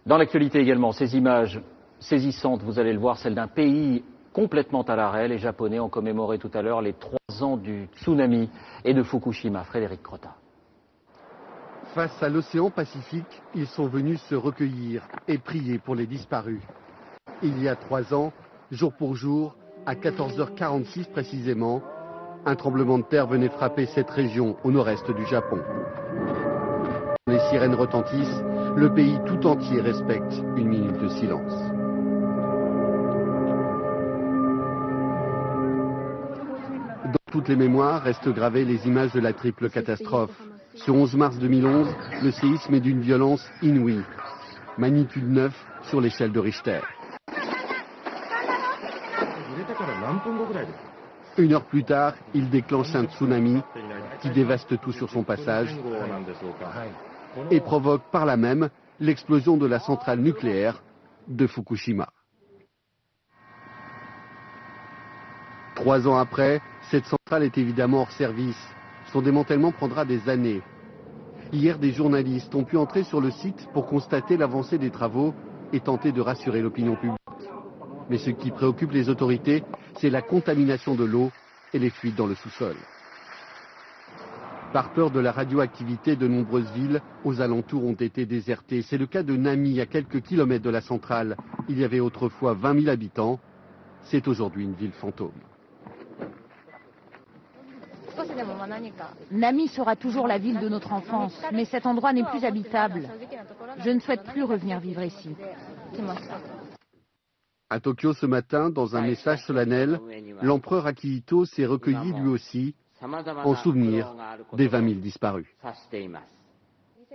Dans l'actualité également, ces images saisissantes, vous allez le voir, celles d'un pays complètement à l'arrêt. Les Japonais ont commémoré tout à l'heure les 3 ans du tsunami et de Fukushima. Frédéric Crotin. Face à l'océan Pacifique, ils sont venus se recueillir et prier pour les disparus. Il y a 3 ans, jour pour jour, à 14h46 précisément, un tremblement de terre venait frapper cette région au nord-est du Japon. Les sirènes retentissent, le pays tout entier respecte une minute de silence. Dans toutes les mémoires restent gravées les images de la triple catastrophe. Ce 11 mars 2011, le séisme est d'une violence inouïe. Magnitude 9 sur l'échelle de Richter. 1 heure plus tard, il déclenche un tsunami qui dévaste tout sur son passage et provoque par là même l'explosion de la centrale nucléaire de Fukushima. 3 ans après, cette centrale est évidemment hors service. Son démantèlement prendra des années. Hier, des journalistes ont pu entrer sur le site pour constater l'avancée des travaux et tenter de rassurer l'opinion publique. Mais ce qui préoccupe les autorités, c'est la contamination de l'eau et les fuites dans le sous-sol. Par peur de la radioactivité, de nombreuses villes aux alentours ont été désertées. C'est le cas de Nami, à quelques kilomètres de la centrale. Il y avait autrefois 20 000 habitants. C'est aujourd'hui une ville fantôme. Nami sera toujours la ville de notre enfance, mais cet endroit n'est plus habitable. Je ne souhaite plus revenir vivre ici. À Tokyo ce matin, dans un message solennel, l'empereur Akihito s'est recueilli lui aussi en souvenir des 20 000 disparus.